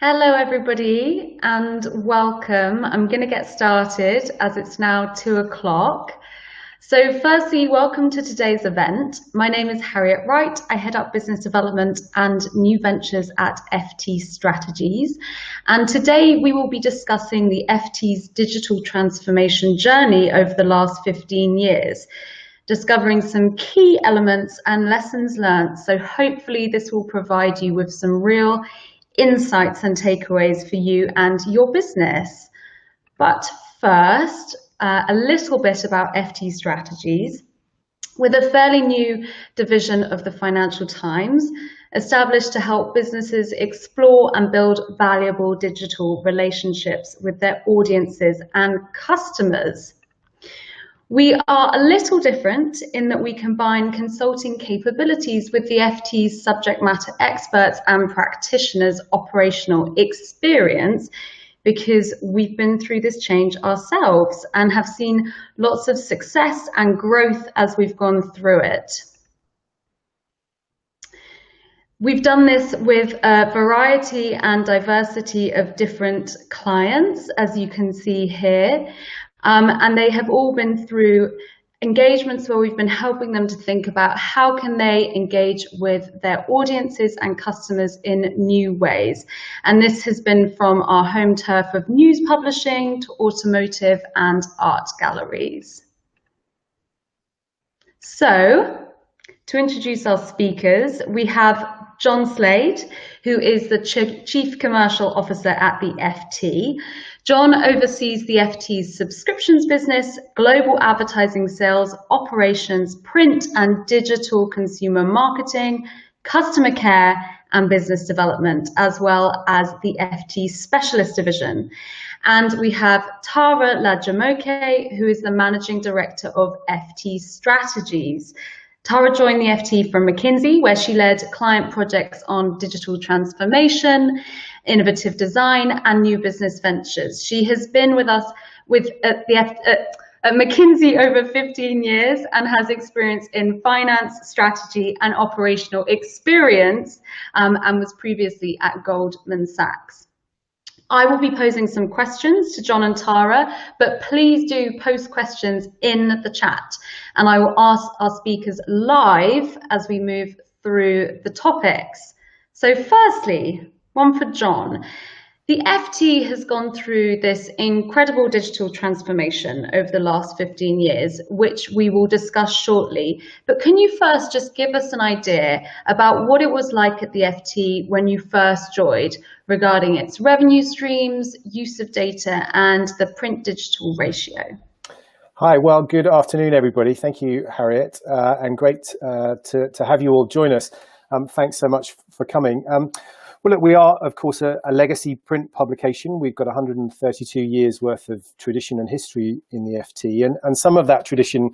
Hello, everybody, and welcome. I'm going to get started as it's now 2 o'clock. So firstly, welcome to today's event. My name is Harriet Wright. I head up business development and new ventures at FT Strategies. And today we will be discussing the FT's digital transformation journey over the last 15 years, discovering some key elements and lessons learned. So hopefully this will provide you with some real insights and takeaways for you and your business. But first, a little bit about FT Strategies. With a fairly new division of the Financial Times, established to help businesses explore and build valuable digital relationships with their audiences and customers. We are a little different in that we combine consulting capabilities with the FT's subject matter experts and practitioners' operational experience, because we've been through this change ourselves and have seen lots of success and growth as we've gone through it. We've done this with a variety and diversity of different clients, as you can see here. And they have all been through engagements where we've been helping them to think about how can they engage with their audiences and customers in new ways. And this has been from our home turf of news publishing to automotive and art galleries. So, to introduce our speakers, we have John Slade, who is the Chief Commercial Officer at the FT. John oversees the FT's subscriptions business, global advertising sales, operations, print and digital consumer marketing, customer care, and business development, as well as the FT Specialist Division. And we have Tara Lajumoke, who is the Managing Director of FT Strategies. Tara joined the FT from McKinsey, where she led client projects on digital transformation, innovative design, and new business ventures. She has been with us at McKinsey over 15 years and has experience in finance, strategy, and operational experience, and was previously at Goldman Sachs. I will be posing some questions to John and Tara, but please do post questions in the chat, and I will ask our speakers live as we move through the topics. So firstly, one for John. The FT has gone through this incredible digital transformation over the last 15 years, which we will discuss shortly. But can you first just give us an idea about what it was like at the FT when you first joined, regarding its revenue streams, use of data, and the print-digital ratio? Hi, well, good afternoon, everybody. Thank you, Harriet, and great to have you all join us. Thanks so much for coming. Well, look, we are, of course, a legacy print publication. We've got 132 years worth of tradition and history in the FT, and some of that tradition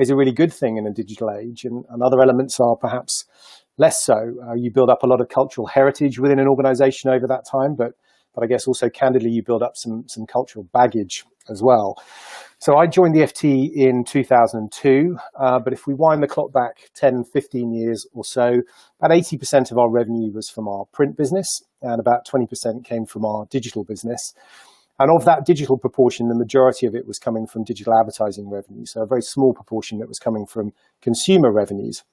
is a really good thing in a digital age, and other elements are perhaps less so. You build up a lot of cultural heritage within an organization over that time, but I guess also candidly, you build up some cultural baggage as well. So I joined the FT in 2002, but if we wind the clock back 10, 15 years or so, about 80% of our revenue was from our print business, and about 20% came from our digital business. And of that digital proportion, the majority of it was coming from digital advertising revenue, so a very small proportion that was coming from consumer revenues.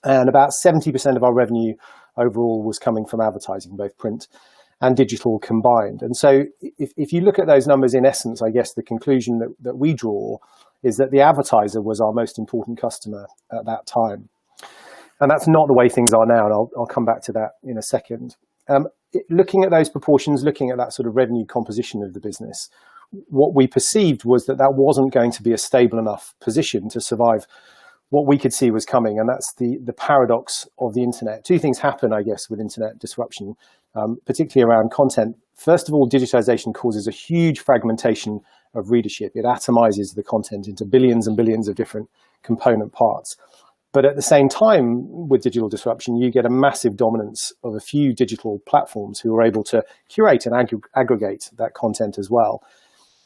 And about 70% of our revenue overall was coming from advertising, both print and digital combined. And so if you look at those numbers, in essence, I guess the conclusion that we draw is that the advertiser was our most important customer at that time. And that's not the way things are now, and I'll come back to that in a second. Looking at those proportions, looking at that sort of revenue composition of the business, what we perceived was that that wasn't going to be a stable enough position to survive what we could see was coming, and that's the paradox of the internet. Two things happen, I guess, with internet disruption, particularly around content. First of all, digitization causes a huge fragmentation of readership. It atomizes the content into billions and billions of different component parts. But at the same time, with digital disruption, you get a massive dominance of a few digital platforms who are able to curate and aggregate that content as well.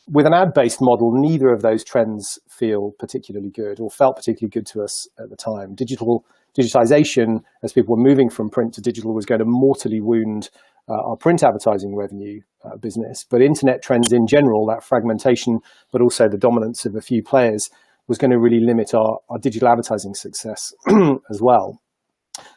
With an ad-based model, neither of those trends feel particularly good or felt particularly good to us at the time. Digital digitization, as people were moving from print to digital, was going to mortally wound our print advertising revenue business. But internet trends in general, that fragmentation, but also the dominance of a few players, was going to really limit our digital advertising success as well.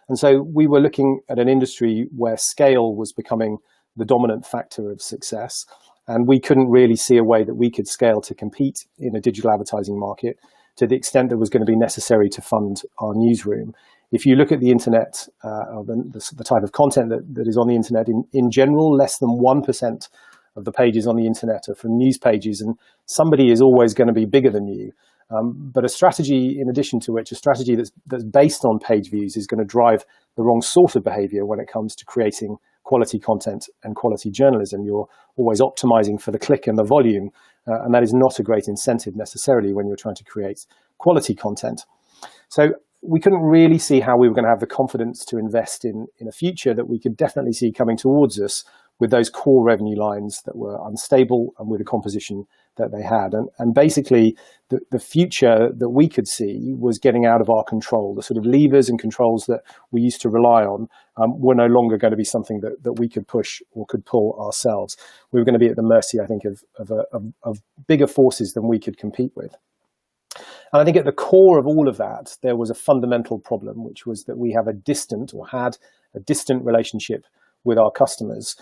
And so we were looking at an industry where scale was becoming the dominant factor of success. And we couldn't really see a way that we could scale to compete in a digital advertising market to the extent that was going to be necessary to fund our newsroom. If you look at the internet, the type of content that is on the internet in general, less than 1% of the pages on the internet are from news pages, and somebody is always going to be bigger than you. But a strategy, in addition to which, a strategy that's based on page views is going to drive the wrong sort of behavior when it comes to creating quality content and quality journalism. You're always optimizing for the click and the volume, and that is not a great incentive necessarily when you're trying to create quality content. So we couldn't really see how we were going to have the confidence to invest in a future that we could definitely see coming towards us with those core revenue lines that were unstable and with the composition that they had. And basically, the future that we could see was getting out of our control. The sort of levers and controls that we used to rely on were no longer going to be something that we could push or could pull ourselves. We were going to be at the mercy, I think, of bigger forces than we could compete with. And I think at the core of all of that, there was a fundamental problem, which was that we have a distant or had a distant relationship with our customers,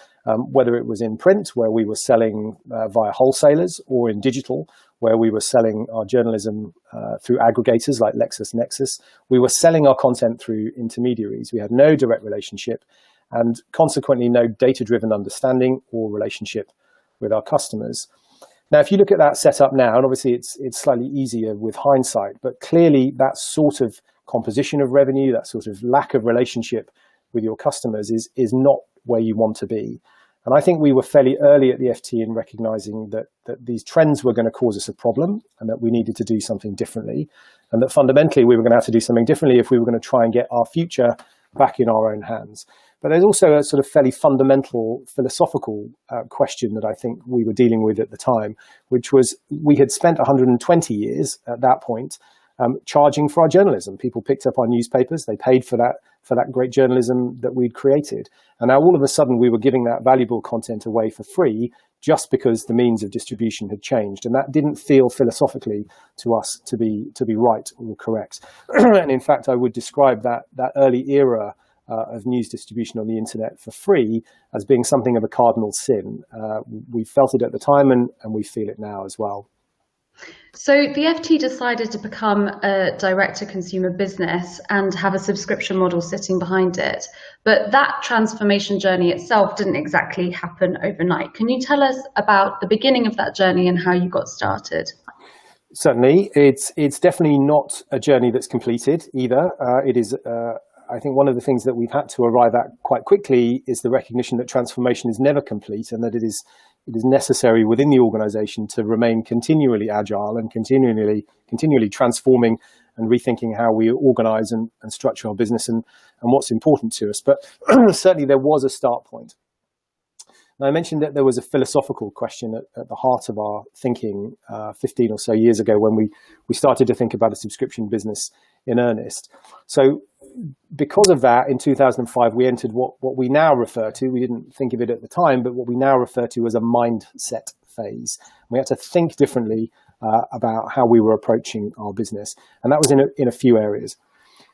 whether it was in print, where we were selling via wholesalers, or in digital, where we were selling our journalism through aggregators like LexisNexis. We were selling our content through intermediaries. We had no direct relationship and consequently no data-driven understanding or relationship with our customers. Now, if you look at that setup now, and obviously it's slightly easier with hindsight, but clearly that sort of composition of revenue, that sort of lack of relationship with your customers is not where you want to be. And I think we were fairly early at the FT in recognizing that these trends were going to cause us a problem and that we needed to do something differently, and that fundamentally we were going to have to do something differently if we were going to try and get our future back in our own hands. But there's also a sort of fairly fundamental philosophical question that I think we were dealing with at the time, which was we had spent 120 years at that point charging for our journalism. People picked up our newspapers, they paid for that great journalism that we'd created. And now all of a sudden we were giving that valuable content away for free just because the means of distribution had changed. And that didn't feel philosophically to us to be right or correct. And in fact, I would describe that early era of news distribution on the internet for free as being something of a cardinal sin. We felt it at the time and we feel it now as well. So the FT decided to become a direct-to-consumer business and have a subscription model sitting behind it. But that transformation journey itself didn't exactly happen overnight. Can you tell us about the beginning of that journey and how you got started? Certainly. It's definitely not a journey that's completed either. It is, I think one of the things that we've had to arrive at quite quickly is the recognition that transformation is never complete and that it is necessary within the organization to remain continually agile and continually transforming and rethinking how we organize and structure our business and what's important to us. But certainly there was a start point. Now, I mentioned that there was a philosophical question at the heart of our thinking 15 or so years ago when we started to think about a subscription business in earnest. So because of that, in 2005, we entered what we now refer to, we didn't think of it at the time, but what we now refer to as a mindset phase. We had to think differently about how we were approaching our business. And that was in a few areas.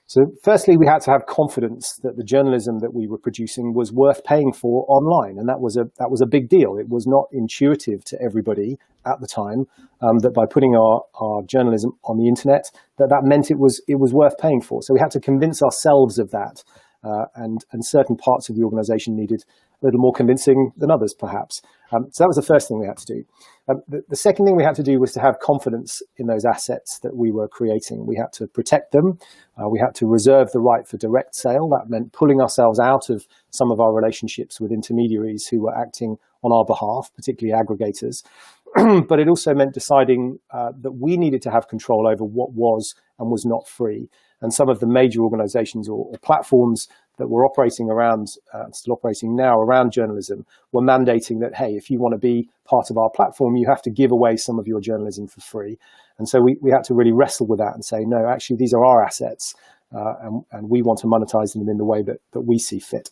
So firstly, we had to have confidence that the journalism that we were producing was worth paying for online. And that was a big deal. It was not intuitive to everybody at the time that by putting our journalism on the internet, that meant it was worth paying for. So we had to convince ourselves of that. And certain parts of the organization needed a little more convincing than others, perhaps. So that was the first thing we had to do. The second thing we had to do was to have confidence in those assets that we were creating. We had to protect them. We had to reserve the right for direct sale. That meant pulling ourselves out of some of our relationships with intermediaries who were acting on our behalf, particularly aggregators. But it also meant deciding that we needed to have control over what was and was not free. And some of the major organizations or platforms that were operating around, still operating now around journalism, were mandating that, hey, if you want to be part of our platform, you have to give away some of your journalism for free. And so we had to really wrestle with that and say, no, actually, these are our assets. and we want to monetize them in the way that we see fit.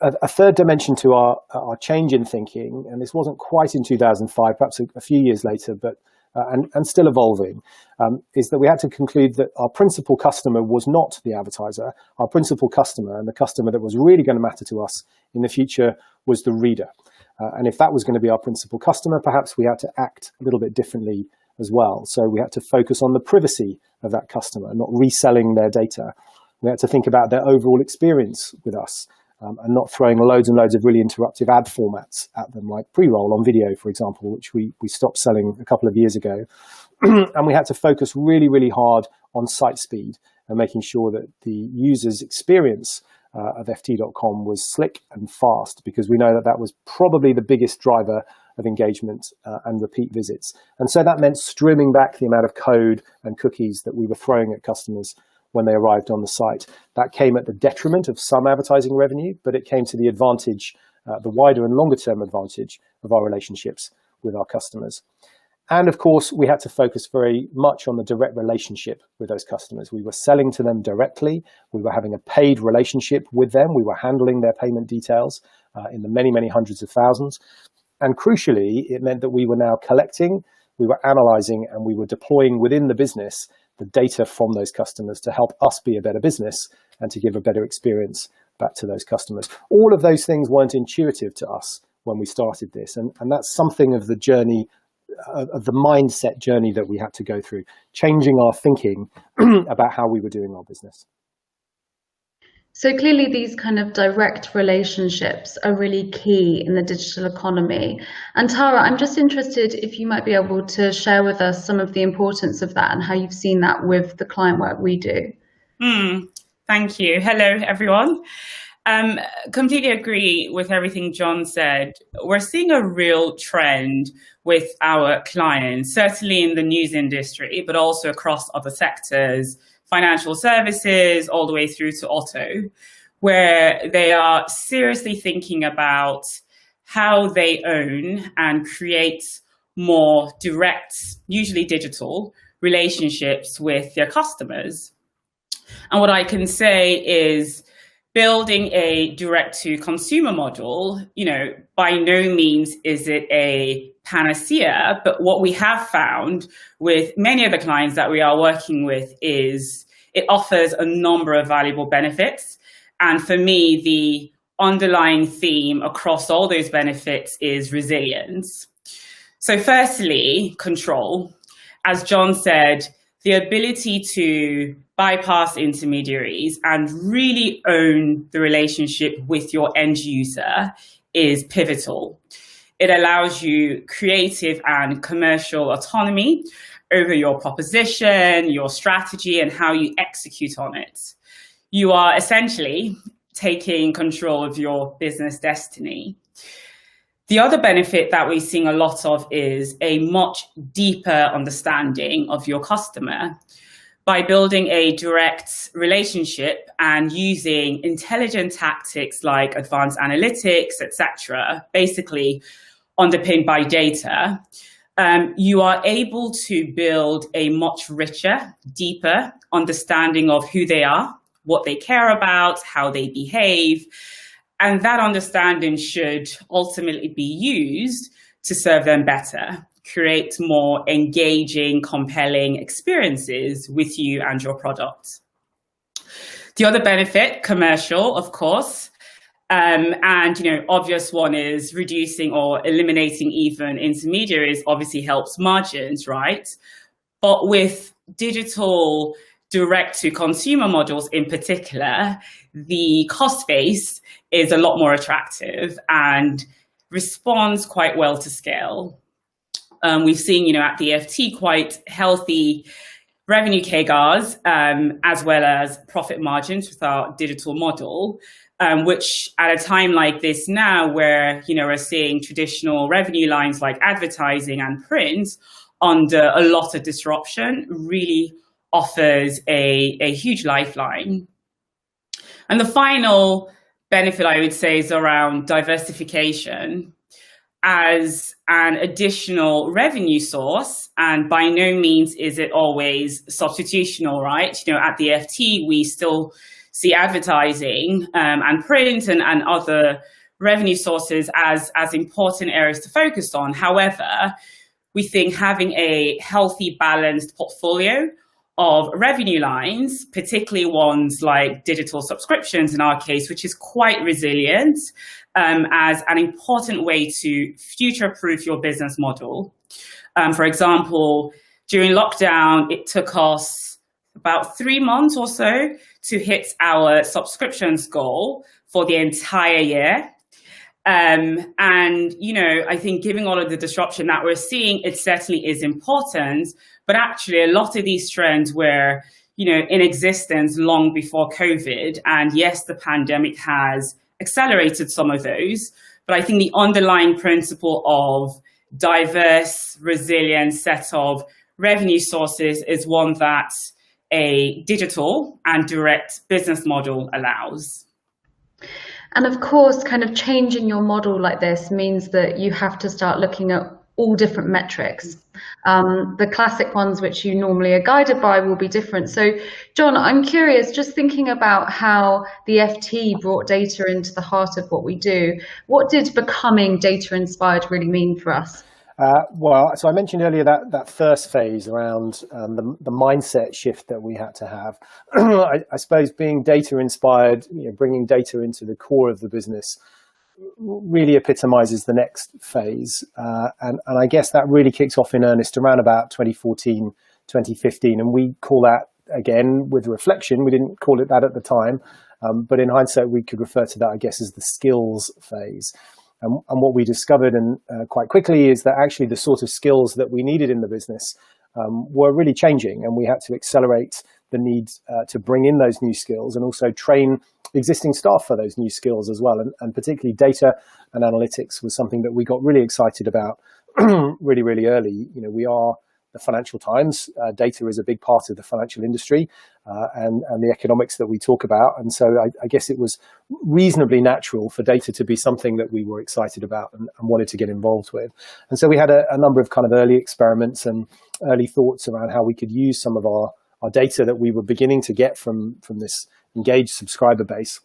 A third dimension to our change in thinking, and this wasn't quite in 2005, perhaps a few years later, but and still evolving, is that we had to conclude that our principal customer was not the advertiser. Our principal customer, and the customer that was really going to matter to us in the future, was the reader. And if that was going to be our principal customer, perhaps we had to act a little bit differently as well. So we had to focus on the privacy of that customer, not reselling their data. We had to think about their overall experience with us, and not throwing loads and loads of really interruptive ad formats at them, like pre-roll on video, for example, which we stopped selling a couple of years ago. And we had to focus really, really hard on site speed and making sure that the user's experience of ft.com was slick and fast, because we know that that was probably the biggest driver of engagement and repeat visits. And so that meant streaming back the amount of code and cookies that we were throwing at customers when they arrived on the site. That came at the detriment of some advertising revenue, but it came to the advantage, the wider and longer term advantage of our relationships with our customers. And of course, we had to focus very much on the direct relationship with those customers. We were selling to them directly. We were having a paid relationship with them. We were handling their payment details in the many, many hundreds of thousands. And crucially, it meant that we were now collecting, we were analyzing, and we were deploying within the business the data from those customers to help us be a better business and to give a better experience back to those customers. All of those things weren't intuitive to us when we started this. And that's something of the journey, of the mindset journey that we had to go through, changing our thinking about how we were doing our business. So clearly these kind of direct relationships are really key in the digital economy. And Tara, I'm just interested if you might be able to share with us some of the importance of that and how you've seen that with the client work we do. Thank you. Hello, everyone. Completely agree with everything John said. We're seeing a real trend with our clients, certainly in the news industry, but also across other sectors, financial services, all the way through to auto, where they are seriously thinking about how they own and create more direct, usually digital, relationships with their customers. And what I can say is building a direct-to-consumer model, by no means is it a panacea, but what we have found with many of the clients that we are working with is it offers a number of valuable benefits. And for me, the underlying theme across all those benefits is resilience. So firstly, control. As John said, the ability to bypass intermediaries and really own the relationship with your end user is pivotal. It allows you creative and commercial autonomy over your proposition, your strategy, and how you execute on it. You are essentially taking control of your business destiny. The other benefit that we're seeing a lot of is a much deeper understanding of your customer. By building a direct relationship and using intelligent tactics like advanced analytics, etc., basically underpinned by data, you are able to build a much richer, deeper understanding of who they are, what they care about, how they behave. And that understanding should ultimately be used to serve them better, create more engaging, compelling experiences with you and your product. The other benefit, commercial, of course, and obvious one is reducing or eliminating even intermediaries obviously helps margins, right? But with digital direct-to-consumer models in particular, the cost base is a lot more attractive and responds quite well to scale. We've seen, at the FT quite healthy revenue CAGRs as well as profit margins with our digital model, which at a time like this now where, we're seeing traditional revenue lines like advertising and print under a lot of disruption really offers a huge lifeline. And the final benefit I would say is around diversification. as an additional revenue source, and by no means is it always substitutional, right? At the FT, we still see advertising and print and other revenue sources as important areas to focus on. However, we think having a healthy, balanced portfolio of revenue lines, particularly ones like digital subscriptions in our case, which is quite resilient, as an important way to future-proof your business model. For example, during lockdown, it took us about 3 months or so to hit our subscriptions goal for the entire year. I think given all of the disruption that we're seeing, it certainly is important. But actually, a lot of these trends were, in existence long before COVID. And yes, the pandemic has accelerated some of those. But I think the underlying principle of diverse, resilient set of revenue sources is one that a digital and direct business model allows. And of course, kind of changing your model like this means that you have to start looking at all different metrics. The classic ones which you normally are guided by will be different. So, John, I'm curious, just thinking about how the FT brought data into the heart of what we do, what did becoming data inspired really mean for us? So I mentioned earlier that first phase around the mindset shift that we had to have. I suppose being data inspired, bringing data into the core of the business really epitomizes the next phase. And I guess that really kicks off in earnest around about 2014, 2015. And we call that, again, with reflection, we didn't call it that at the time, but in hindsight, we could refer to that, I guess, as the skills phase. And what we discovered quite quickly is that actually the sort of skills that we needed in the business were really changing, and we had to accelerate the need to bring in those new skills and also train existing staff for those new skills as well. And particularly data and analytics was something that we got really excited about really, really early. We are the Financial Times. Data is a big part of the financial industry and the economics that we talk about. And so I guess it was reasonably natural for data to be something that we were excited about and wanted to get involved with. And so we had a number of kind of early experiments and early thoughts around how we could use some of our data that we were beginning to get from this engaged subscriber base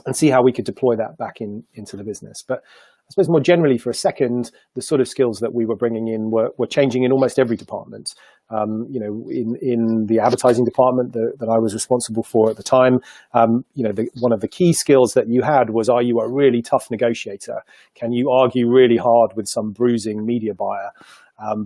and see how we could deploy that back into the business. But I suppose more generally for a second, the sort of skills that we were bringing in were changing in almost every department. In the advertising department that I was responsible for at the time, one of the key skills that you had was, are you a really tough negotiator? Can you argue really hard with some bruising media buyer?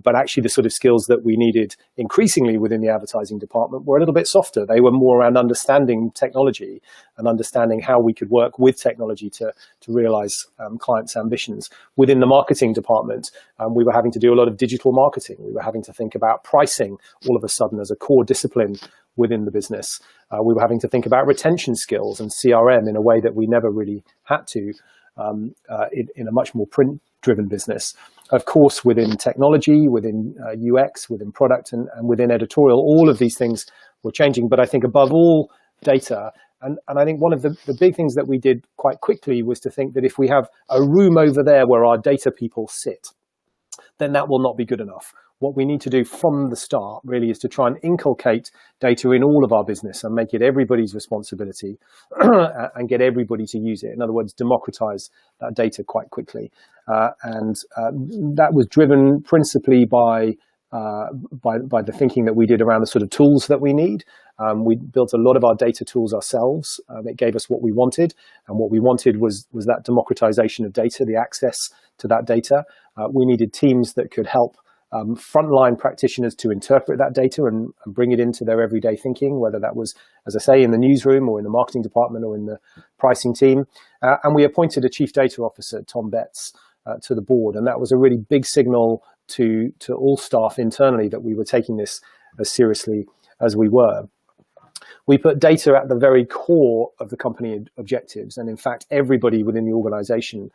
But actually the sort of skills that we needed increasingly within the advertising department were a little bit softer. They were more around understanding technology and understanding how we could work with technology to realize clients' ambitions. Within the marketing department, we were having to do a lot of digital marketing. We were having to think about pricing all of a sudden as a core discipline within the business. We were having to think about retention skills and CRM in a way that we never really had to in a much more print-driven business. Of course, within technology, within UX, within product, and within editorial, all of these things were changing. But I think above all, data. And I think one of the big things that we did quite quickly was to think that if we have a room over there where our data people sit, then that will not be good enough. What we need to do from the start really is to try and inculcate data in all of our business and make it everybody's responsibility and get everybody to use it. In other words, democratize that data quite quickly. And that was driven principally by the thinking that we did around the sort of tools that we need. We built a lot of our data tools ourselves. It gave us what we wanted. And what we wanted was that democratization of data, the access to that data. We needed teams that could help frontline practitioners to interpret that data and bring it into their everyday thinking, whether that was, as I say, in the newsroom or in the marketing department or in the pricing team. And we appointed a chief data officer, Tom Betts, to the board. And that was a really big signal to all staff internally that we were taking this as seriously as we were. We put data at the very core of the company objectives. And in fact, everybody within the organization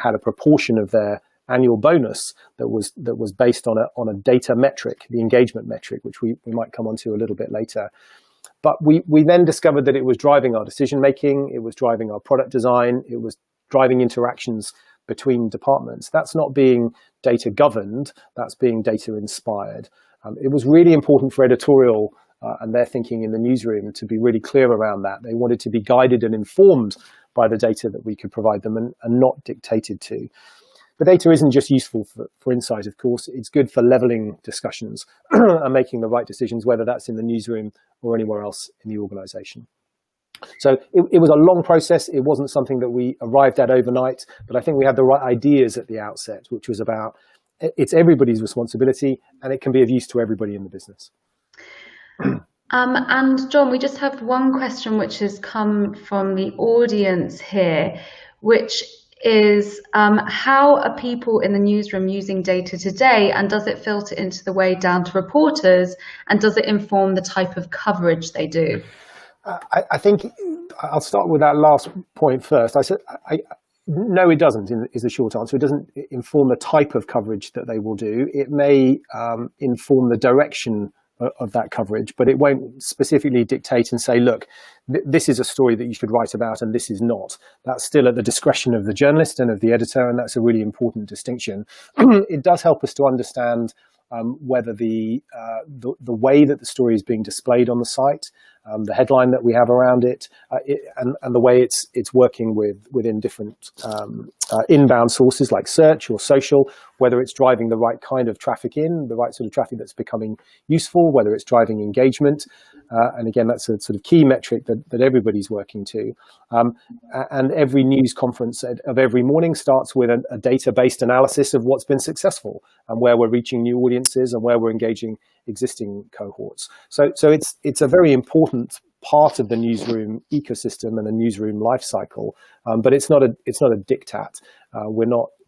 had a proportion of their annual bonus that was based on a data metric, the engagement metric, which we might come on to a little bit later. But we then discovered that it was driving our decision making, it was driving our product design, it was driving interactions between departments. That's not being data governed, that's being data inspired. It was really important for editorial and their thinking in the newsroom to be really clear around that. They wanted to be guided and informed by the data that we could provide them and not dictated to. The data isn't just useful for insight, of course. It's good for leveling discussions and making the right decisions, whether that's in the newsroom or anywhere else in the organisation. So it was a long process. It wasn't something that we arrived at overnight, but I think we had the right ideas at the outset, which was about it's everybody's responsibility and it can be of use to everybody in the business. And John, we just have one question which has come from the audience here, which is how are people in the newsroom using data today, and does it filter into the way down to reporters, and does it inform the type of coverage they do? I think I'll start with that last point first. No, it doesn't, is the short answer. It doesn't inform the type of coverage that they will do. It may inform the direction of that coverage, but it won't specifically dictate and say, look, this is a story that you should write about and this is not. That's still at the discretion of the journalist and of the editor, and that's a really important distinction. It does help us to understand whether the way that the story is being displayed on the site, the headline that we have around it, and the way it's working within different inbound sources like search or social, whether it's driving the right kind of traffic in, the right sort of traffic that's becoming useful, whether it's driving engagement. And again, that's a sort of key metric that everybody's working to. And every news conference of every morning starts with a data-based analysis of what's been successful and where we're reaching new audiences and where we're engaging existing cohorts. So it's a very important part of the newsroom ecosystem and the newsroom life cycle, but it's not a diktat.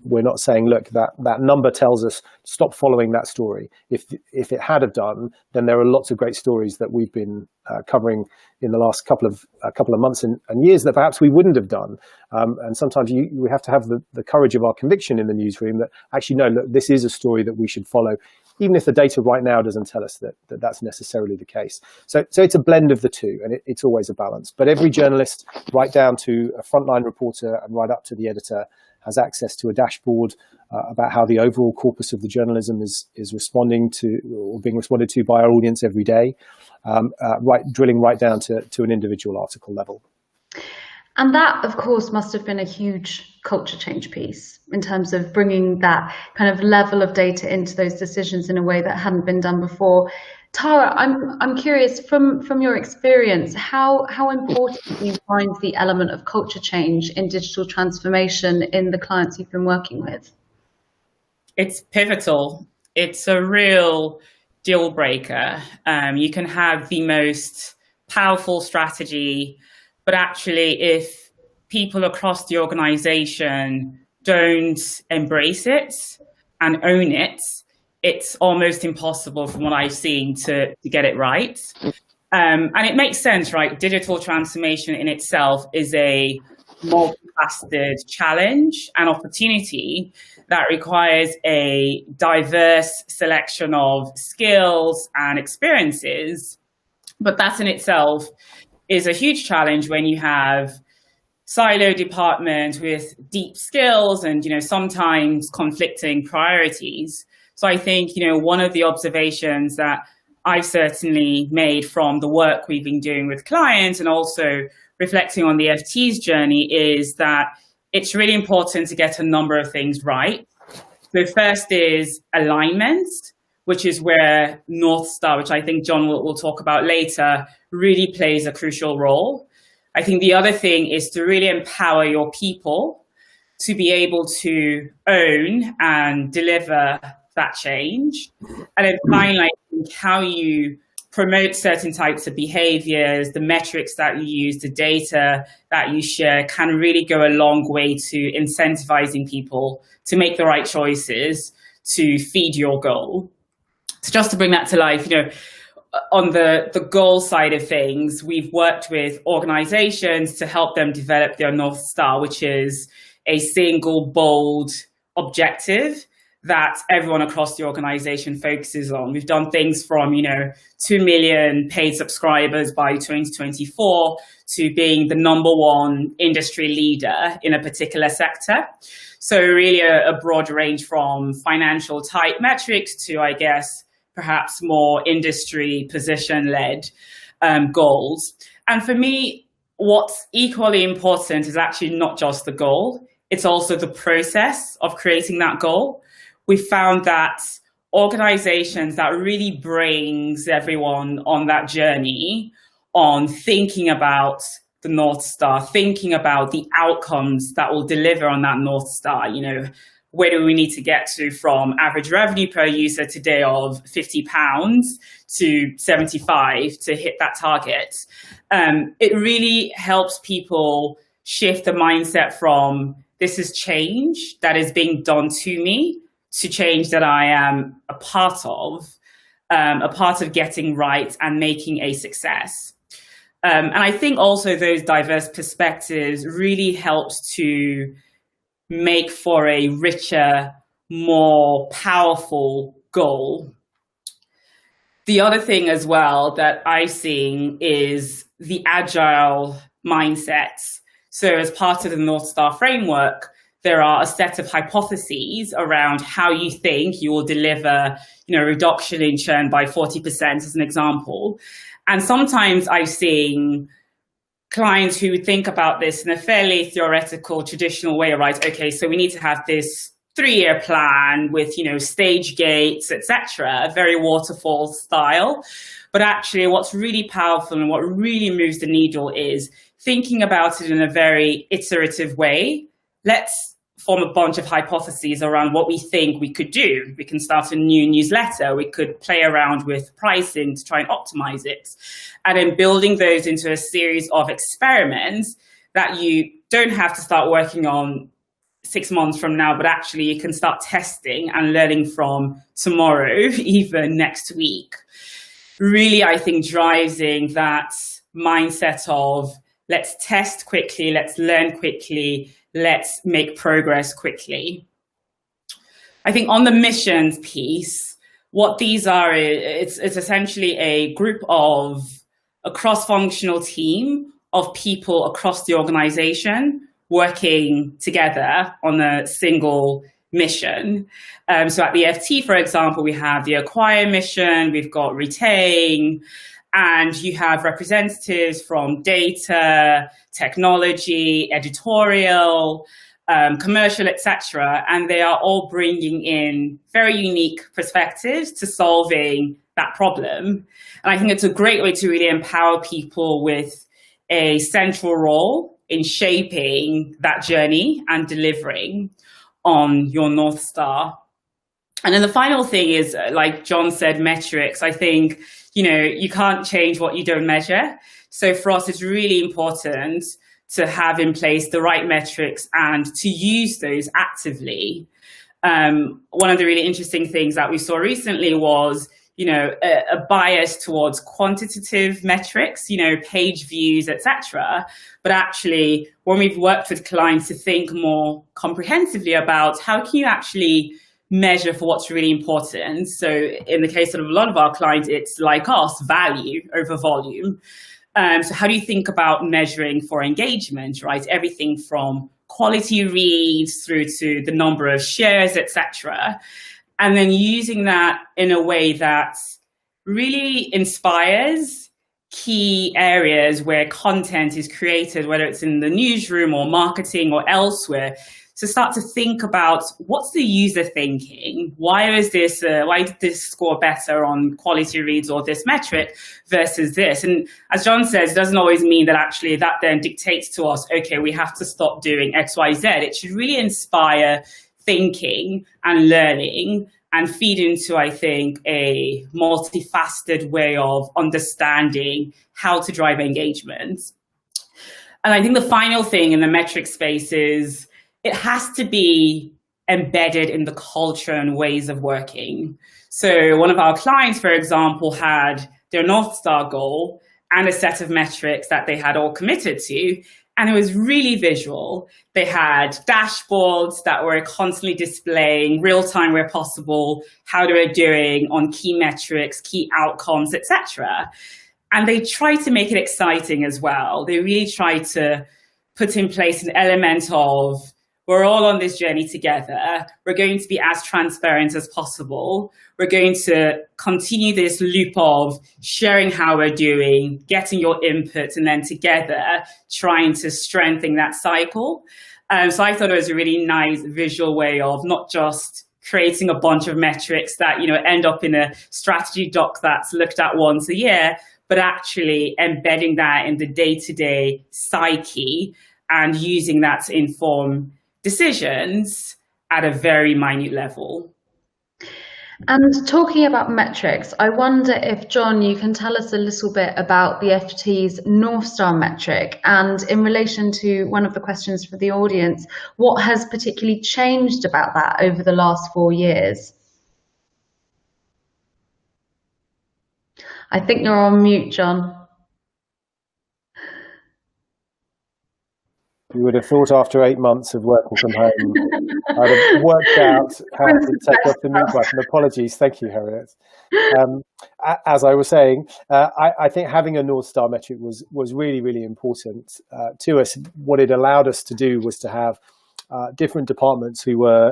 We're not saying, look, that number tells us stop following that story. If it had have done, then there are lots of great stories that we've been covering in the last couple of months and years that perhaps we wouldn't have done. And sometimes we have to have the courage of our conviction in the newsroom that actually, no, look, this is a story that we should follow, even if the data right now doesn't tell us that's necessarily the case. So it's a blend of the two, and it's always a balance. But every journalist, right down to a frontline reporter and right up to the editor, has access to a dashboard about how the overall corpus of the journalism is responding to or being responded to by our audience every day, drilling right down to an individual article level. And that, of course, must have been a huge culture change piece in terms of bringing that kind of level of data into those decisions in a way that hadn't been done before. Tara, I'm curious, from your experience, how important do you find the element of culture change in digital transformation in the clients you've been working with? It's pivotal. It's a real deal breaker. You can have the most powerful strategy, but actually if people across the organization don't embrace it and own it, it's almost impossible from what I've seen to get it right. And it makes sense, right? Digital transformation in itself is a multifaceted challenge and opportunity that requires a diverse selection of skills and experiences. But that in itself is a huge challenge when you have silo departments with deep skills and, sometimes conflicting priorities. So I think, one of the observations that I've certainly made from the work we've been doing with clients and also reflecting on the FT's journey is that it's really important to get a number of things right. The first is alignment, which is where North Star, which I think John will talk about later, really plays a crucial role. I think the other thing is to really empower your people to be able to own and deliver that change. And then finally, I think how you promote certain types of behaviors, the metrics that you use, the data that you share can really go a long way to incentivizing people to make the right choices to feed your goal. So just to bring that to life, on the goal side of things, we've worked with organizations to help them develop their North Star, which is a single bold objective that everyone across the organization focuses on. We've done things from, 2 million paid subscribers by 2024 to being the #1 industry leader in a particular sector. So really a broad range from financial type metrics to, I guess, perhaps more industry position-led goals. And for me, what's equally important is actually not just the goal, it's also the process of creating that goal. We found that organizations that really brings everyone on that journey on thinking about the North Star, thinking about the outcomes that will deliver on that North Star, where do we need to get to from average revenue per user today of £50 to 75 to hit that target. It really helps people shift the mindset from this is change that is being done to me to change that I am a part of getting right and making a success. And I think also those diverse perspectives really helps to make for a richer, more powerful goal. The other thing as well that I'm seeing is the agile mindset. So as part of the North Star framework, there are a set of hypotheses around how you think you will deliver, reduction in churn by 40% as an example. And sometimes I've seen clients who think about this in a fairly theoretical, traditional way, right? Okay, so we need to have this 3-year plan with, stage gates, etc., a very waterfall style. But actually what's really powerful and what really moves the needle is thinking about it in a very iterative way. Let's form a bunch of hypotheses around what we think we could do. We can start a new newsletter. We could play around with pricing to try and optimize it. And then building those into a series of experiments that you don't have to start working on 6 months from now, but actually you can start testing and learning from tomorrow, even next week. Really, I think, driving that mindset of let's test quickly, let's learn quickly, let's make progress quickly. I think on the missions piece, what these are, it's essentially a cross-functional team of people across the organization working together on a single mission. So at the FT, for example, we have the acquire mission, we've got retain, and you have representatives from data, technology, editorial, commercial, etc. And they are all bringing in very unique perspectives to solving that problem. And I think it's a great way to really empower people with a central role in shaping that journey and delivering on your North Star. And then the final thing is, like John said, metrics. I think, you can't change what you don't measure. So for us, it's really important to have in place the right metrics and to use those actively. One of the really interesting things that we saw recently was, a bias towards quantitative metrics, page views, etc. But actually, when we've worked with clients to think more comprehensively about how can you actually measure for what's really important. So in the case of a lot of our clients, it's like us, value over volume. So how do you think about measuring for engagement, right? Everything from quality reads through to the number of shares, etc. And then using that in a way that really inspires key areas where content is created, whether it's in the newsroom or marketing or elsewhere, to start to think about what's the user thinking? Why did this score better on quality reads or this metric versus this? And as John says, it doesn't always mean that actually that then dictates to us, okay, we have to stop doing X, Y, Z. It should really inspire thinking and learning and feed into, I think, a multifaceted way of understanding how to drive engagement. And I think the final thing in the metric space is it has to be embedded in the culture and ways of working. So one of our clients, for example, had their North Star goal and a set of metrics that they had all committed to. And it was really visual. They had dashboards that were constantly displaying real time where possible, how they were doing on key metrics, key outcomes, etc. And they tried to make it exciting as well. They really tried to put in place an element of, we're all on this journey together. We're going to be as transparent as possible. We're going to continue this loop of sharing how we're doing, getting your input, and then together trying to strengthen that cycle. So I thought it was a really nice visual way of not just creating a bunch of metrics that, end up in a strategy doc that's looked at once a year, but actually embedding that in the day-to-day psyche and using that to inform decisions at a very minute level. And talking about metrics, I wonder if, John, you can tell us a little bit about the FT's North Star metric, and in relation to one of the questions for the audience, what has particularly changed about that over the last 4 years? I think you're on mute, John. You would have thought after 8 months of working from home, I'd have worked out how to take off the mute button. Apologies. Thank you, Harriet. As I was saying, I think having a North Star metric was really, really important to us. What it allowed us to do was to have different departments who were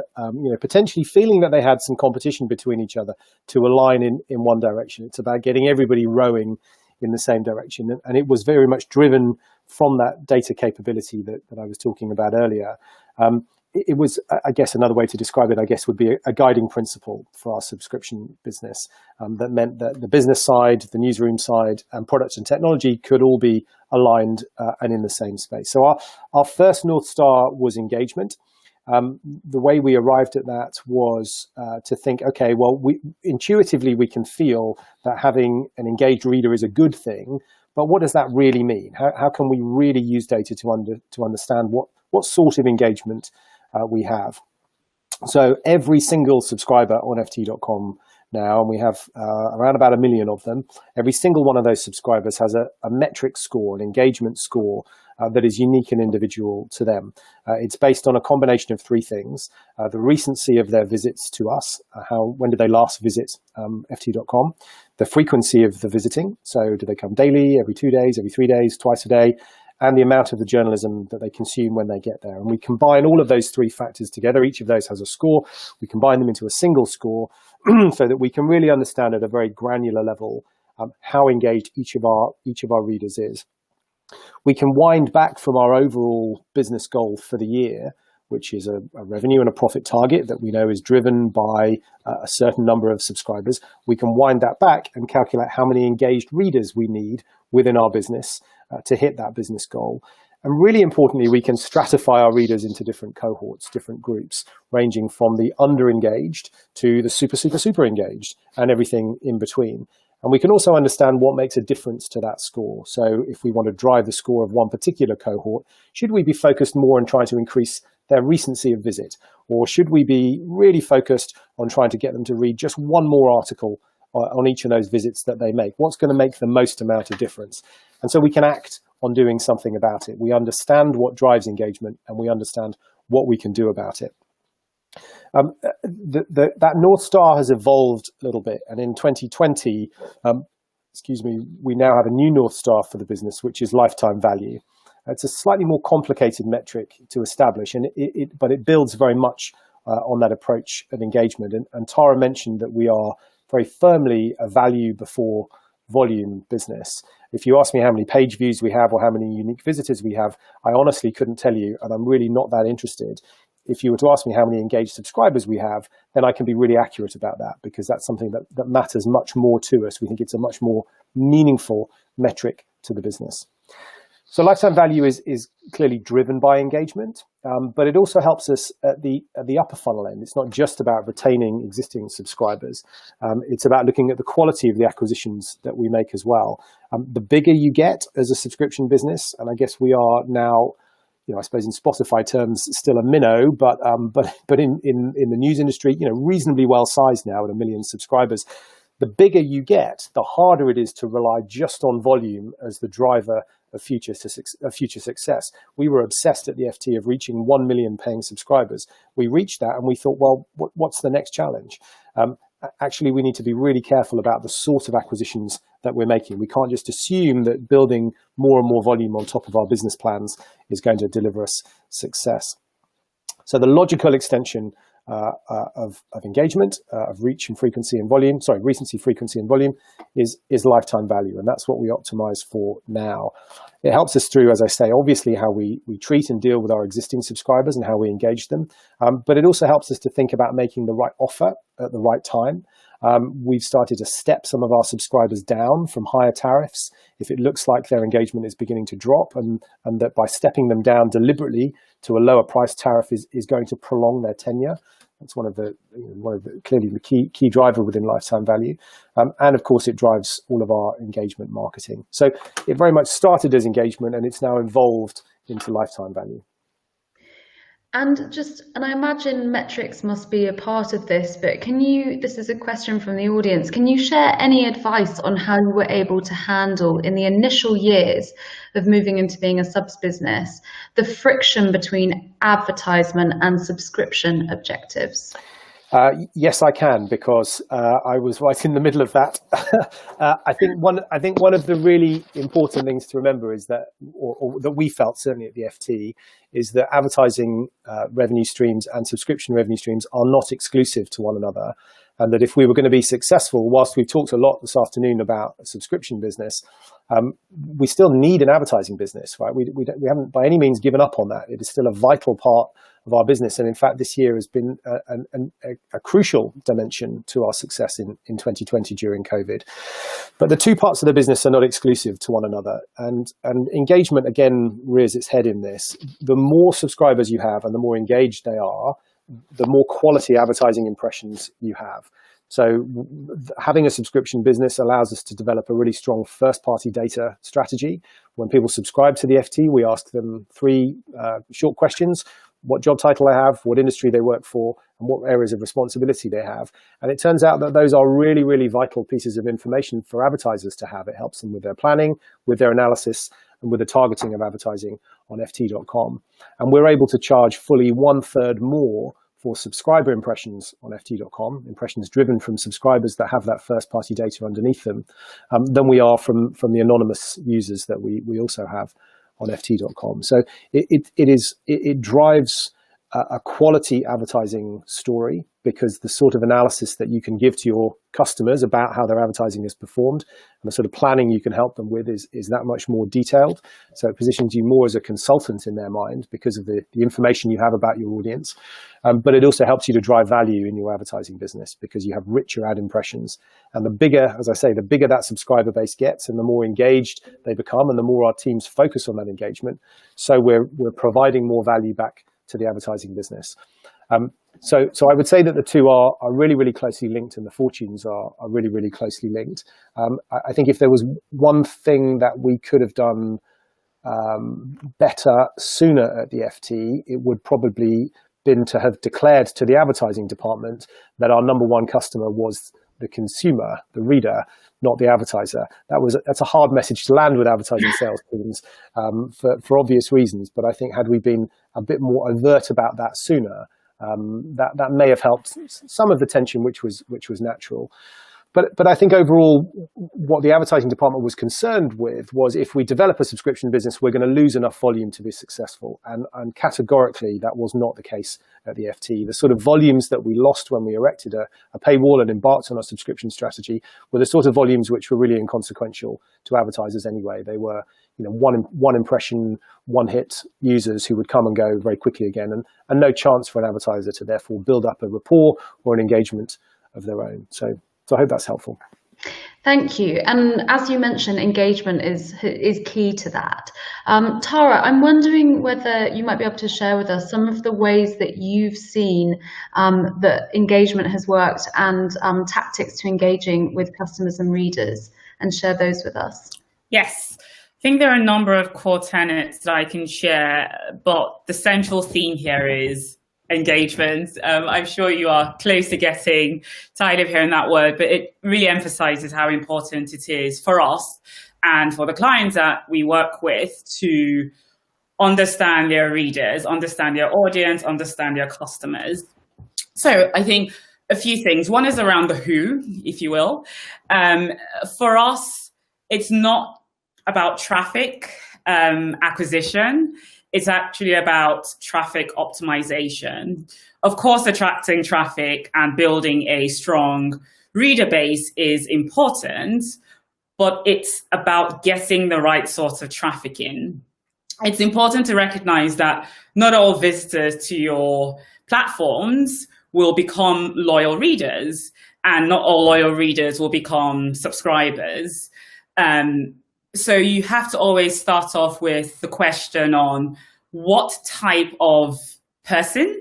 potentially feeling that they had some competition between each other to align in one direction. It's about getting everybody rowing in the same direction. And it was very much driven from that data capability that I was talking about earlier. It was, I guess, another way to describe it, I guess, would be a guiding principle for our subscription business. That meant that the business side, the newsroom side, and products and technology could all be aligned and in the same space. So our first North Star was engagement. The way we arrived at that was to think, okay, well, intuitively we can feel that having an engaged reader is a good thing, but what does that really mean? How can we really use data to understand what sort of engagement we have? So every single subscriber on ft.com now, and we have around about 1 million of them, every single one of those subscribers has a metric score, an engagement score that is unique and individual to them. It's based on a combination of 3 things: the recency of their visits to us, when did they last visit ft.com, the frequency of the visiting, so do they come daily, every 2 days, every 3 days, twice a day, and the amount of the journalism that they consume when they get there. And we combine all of those 3 factors together. Each of those has a score. We combine them into a single score so that we can really understand at a very granular level how engaged each of our readers is. We can wind back from our overall business goal for the year, which is a revenue and a profit target that we know is driven by a certain number of subscribers. We can wind that back and calculate how many engaged readers we need within our business to hit that business goal. And really importantly, we can stratify our readers into different cohorts, different groups, ranging from the under-engaged to the super engaged and everything in between. And we can also understand what makes a difference to that score. So if we want to drive the score of one particular cohort, should we be focused more on trying to increase their recency of visit? Or should we be really focused on trying to get them to read just one more article on each of those visits that they make? What's going to make the most amount of difference? And so we can act on doing something about it. We understand what drives engagement and we understand what we can do about it. That North Star has evolved a little bit, and in 2020, we now have a new North Star for the business, which is lifetime value. It's a slightly more complicated metric to establish, but it builds very much on that approach of engagement. And Tara mentioned that we are very firmly a value before volume business. If you ask me how many page views we have or how many unique visitors we have, I honestly couldn't tell you, and I'm really not that interested. If you were to ask me how many engaged subscribers we have, then I can be really accurate about that, because that's something that matters much more to us. We think it's a much more meaningful metric to the business. So lifetime value is clearly driven by engagement, but it also helps us at the upper funnel end. It's not just about retaining existing subscribers. It's about looking at the quality of the acquisitions that we make as well. The bigger you get as a subscription business, and I guess we are now, I suppose in Spotify terms, still a minnow, but in the news industry, reasonably well sized now at 1 million subscribers. The bigger you get, the harder it is to rely just on volume as the driver of future success. We were obsessed at the FT of reaching 1 million paying subscribers. We reached that and we thought, well, what's the next challenge? Actually, we need to be really careful about the sort of acquisitions that we're making. We can't just assume that building more and more volume on top of our business plans is going to deliver us success. So the logical extension of engagement, of reach and frequency and volume, recency, frequency and volume is lifetime value. And that's what we optimize for now. It helps us through, as I say, obviously how we treat and deal with our existing subscribers and how we engage them. But it also helps us to think about making the right offer at the right time. We've started to step some of our subscribers down from higher tariffs if it looks like their engagement is beginning to drop, and that by stepping them down deliberately to a lower price tariff is going to prolong their tenure. That's one of the clearly the key driver within lifetime value, and of course it drives all of our engagement marketing. So it very much started as engagement, and it's now evolved into lifetime value. And I imagine metrics must be a part of this, but this is a question from the audience, can you share any advice on how you were able to handle in the initial years of moving into being a subs business, the friction between advertisement and subscription objectives? Yes, I can, because I was right in the middle of that. I think one of the really important things to remember is that, or that we felt certainly at the FT, is that advertising revenue streams and subscription revenue streams are not exclusive to one another, and that if we were going to be successful, whilst we've talked a lot this afternoon about a subscription business, we still need an advertising business, right? We haven't by any means given up on that. It is still a vital part of our business, and in fact this year has been a crucial dimension to our success in 2020 during COVID. But the two parts of the business are not exclusive to one another, and engagement again rears its head in this. The more subscribers you have and the more engaged they are, the more quality advertising impressions you have. So having a subscription business allows us to develop a really strong first-party data strategy. When people subscribe to the FT, we ask them 3 short questions: what job title they have, what industry they work for, and what areas of responsibility they have. And it turns out that those are really, really vital pieces of information for advertisers to have. It helps them with their planning, with their analysis, and with the targeting of advertising on ft.com. And we're able to charge fully 1/3 more for subscriber impressions on ft.com, impressions driven from subscribers that have that first-party data underneath them, than we are from the anonymous users that we also have on ft.com. So it drives a quality advertising story, because the sort of analysis that you can give to your customers about how their advertising has performed and the sort of planning you can help them with is that much more detailed. So it positions you more as a consultant in their mind because of the information you have about your audience. But it also helps you to drive value in your advertising business because you have richer ad impressions. And the bigger, as I say, the bigger that subscriber base gets and the more engaged they become and the more our teams focus on that engagement. So we're providing more value back to the advertising business. So I would say that the two are really, really closely linked, and the fortunes are really, really closely linked. I think if there was one thing that we could have done better sooner at the FT, it would probably been to have declared to the advertising department that our number one customer was the consumer, the reader, not the advertiser. That's a hard message to land with advertising sales teams for obvious reasons. But I think had we been a bit more overt about that sooner, that may have helped some of the tension, which was natural. But I think overall, what the advertising department was concerned with was if we develop a subscription business, we're going to lose enough volume to be successful. And categorically, that was not the case at the FT. The sort of volumes that we lost when we erected a paywall and embarked on a subscription strategy were the sort of volumes which were really inconsequential to advertisers anyway. They were, one impression, one hit users who would come and go very quickly again, and no chance for an advertiser to therefore build up a rapport or an engagement of their own. So I hope that's helpful. Thank you. And as you mentioned, engagement is key to that. Tara, I'm wondering whether you might be able to share with us some of the ways that you've seen that engagement has worked and tactics to engaging with customers and readers, and share those with us. Yes. I think there are a number of core tenets that I can share, but the central theme here is engagement. I'm sure you are close to getting tired of hearing that word, but it really emphasizes how important it is for us and for the clients that we work with to understand their readers, understand their audience, understand their customers. So I think a few things. One is around the who, if you will. For us, it's not about traffic acquisition. It's actually about traffic optimization. Of course, attracting traffic and building a strong reader base is important, but it's about getting the right sort of traffic in. It's important to recognize that not all visitors to your platforms will become loyal readers, and not all loyal readers will become subscribers. So you have to always start off with the question on what type of person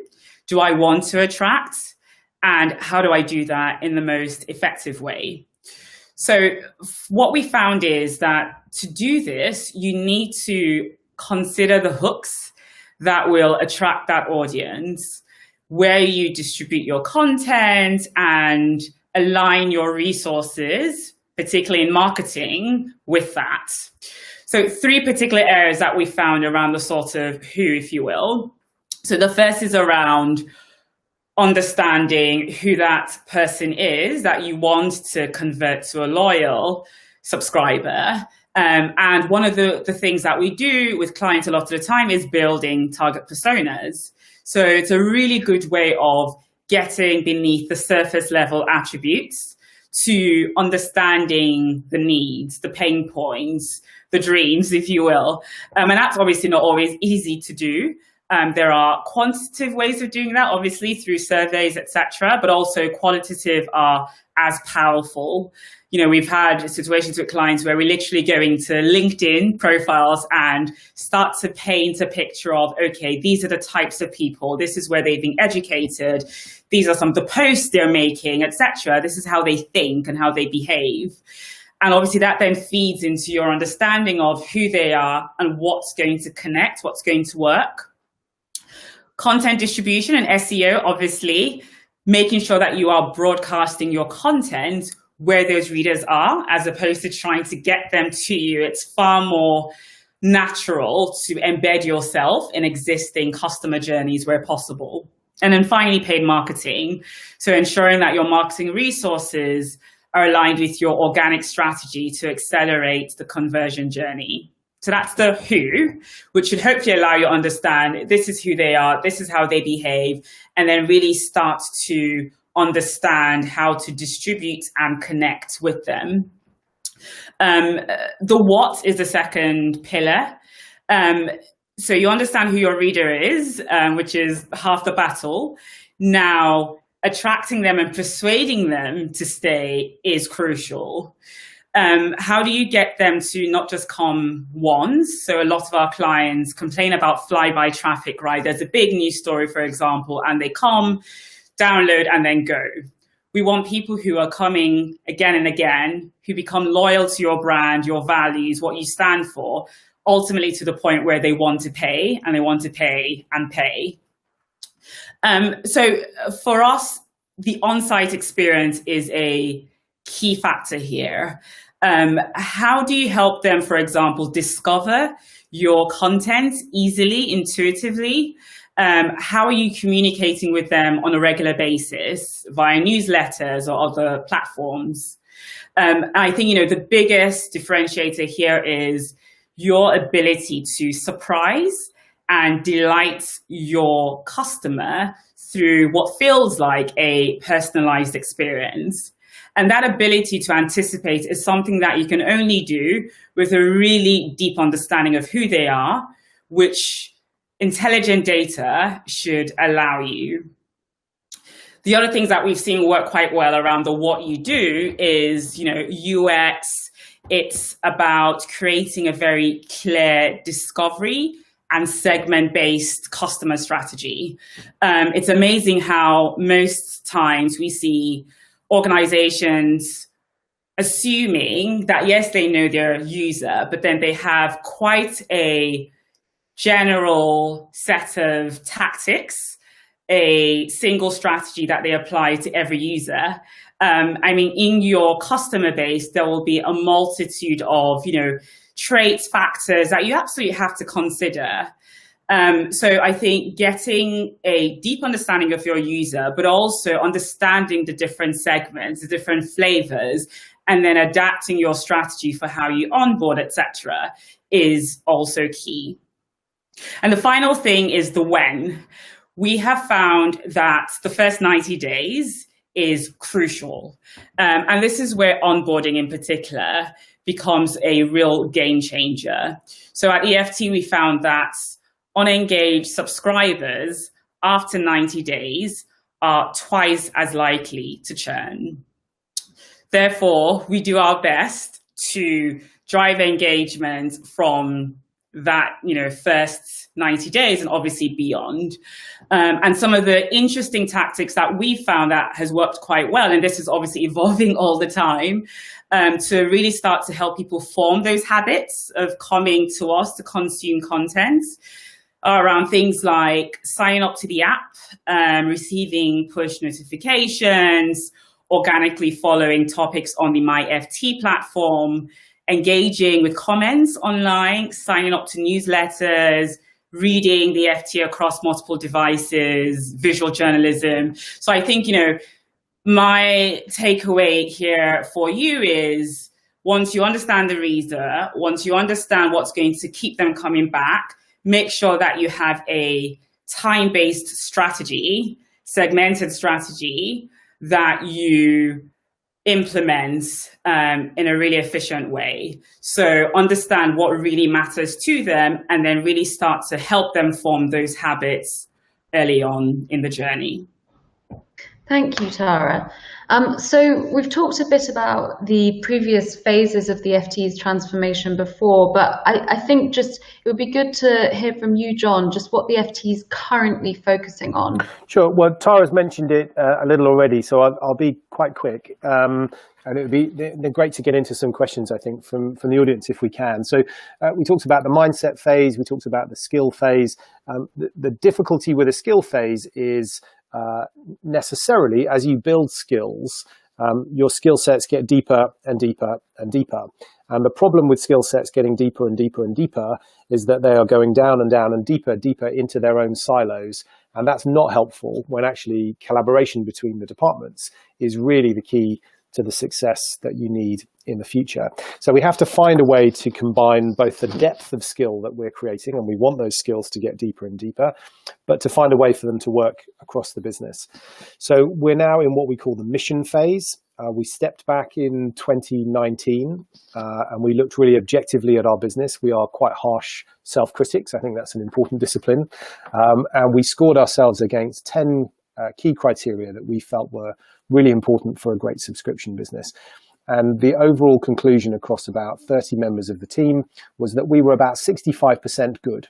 do I want to attract, and how do I do that in the most effective way? So what we found is that to do this, you need to consider the hooks that will attract that audience, where you distribute your content, and align your resources, particularly in marketing, with that. So 3 particular areas that we found around the sort of who, if you will. So the first is around understanding who that person is that you want to convert to a loyal subscriber. And one of the things that we do with clients a lot of the time is building target personas. So it's a really good way of getting beneath the surface level attributes to understanding the needs, the pain points, the dreams, if you will. And that's obviously not always easy to do. There are quantitative ways of doing that, obviously through surveys, etc., but also qualitative are as powerful. You know, we've had situations with clients where we literally go into LinkedIn profiles and start to paint a picture of, okay, these are the types of people, this is where they've been educated, these are some of the posts they're making, etc. This is how they think and how they behave. And obviously that then feeds into your understanding of who they are and what's going to connect, what's going to work. Content distribution and SEO, obviously, making sure that you are broadcasting your content where those readers are, as opposed to trying to get them to you. It's far more natural to embed yourself in existing customer journeys where possible. And then finally, paid marketing. So ensuring that your marketing resources are aligned with your organic strategy to accelerate the conversion journey. So that's the who, which should hopefully allow you to understand this is who they are, this is how they behave, and then really start to understand how to distribute and connect with them. The what is the second pillar. So you understand who your reader is, which is half the battle. Now, attracting them and persuading them to stay is crucial. How do you get them to not just come once? So a lot of our clients complain about flyby traffic, right? There's a big news story, for example, and they come, download, and then go. We want people who are coming again and again, who become loyal to your brand, your values, what you stand for, ultimately to the point where they want to pay, and they want to pay and pay. So for us, the on-site experience is a key factor here. How do you help them, for example, discover your content easily, intuitively? How are you communicating with them on a regular basis via newsletters or other platforms? I think, the biggest differentiator here is your ability to surprise and delight your customer through what feels like a personalized experience. And that ability to anticipate is something that you can only do with a really deep understanding of who they are, which intelligent data should allow you. The other things that we've seen work quite well around the what you do is, UX. It's about creating a very clear discovery and segment-based customer strategy. It's amazing how most times we see organizations assuming that, yes, they know their user, but then they have quite a general set of tactics a single strategy that they apply to every user. I mean, in your customer base, there will be a multitude of, traits, factors that you absolutely have to consider. So I think getting a deep understanding of your user, but also understanding the different segments, the different flavors, and then adapting your strategy for how you onboard, etc., is also key. And the final thing is the when. We have found that the first 90 days is crucial. And this is where onboarding in particular becomes a real game changer. So at EFT, we found that unengaged subscribers after 90 days are twice as likely to churn. Therefore, we do our best to drive engagement from that, first 90 days and obviously beyond. And some of the interesting tactics that we found that has worked quite well, and this is obviously evolving all the time, to really start to help people form those habits of coming to us to consume content, around things like signing up to the app, receiving push notifications, organically following topics on the MyFT platform, engaging with comments online, signing up to newsletters, reading the FT across multiple devices, visual journalism. So I think, my takeaway here for you is, once you understand the reader, once you understand what's going to keep them coming back, make sure that you have a time-based strategy, segmented strategy that you implement in a really efficient way. So understand what really matters to them and then really start to help them form those habits early on in the journey. Thank you, Tara. So we've talked a bit about the previous phases of the FT's transformation before, but I think just it would be good to hear from you, John, just what the FT is currently focusing on. Sure. Well, Tara's mentioned it a little already, so I'll be quite quick. And it would be great to get into some questions, I think, from the audience if we can. So we talked about the mindset phase, we talked about the skill phase. The difficulty with a skill phase is necessarily, as you build skills, your skill sets get deeper and deeper and deeper. And the problem with skill sets getting deeper and deeper and deeper is that they are going down and down and deeper into their own silos. And that's not helpful when actually collaboration between the departments is really the key to the success that you need in the future. So we have to find a way to combine both the depth of skill that we're creating, and we want those skills to get deeper and deeper, but to find a way for them to work across the business. So we're now in what we call the mission phase. We stepped back in 2019 and we looked really objectively at our business. We are quite harsh self-critics. I think that's an important discipline. And we scored ourselves against 10 key criteria that we felt were really important for a great subscription business. And the overall conclusion across about 30 members of the team was that we were about 65% good.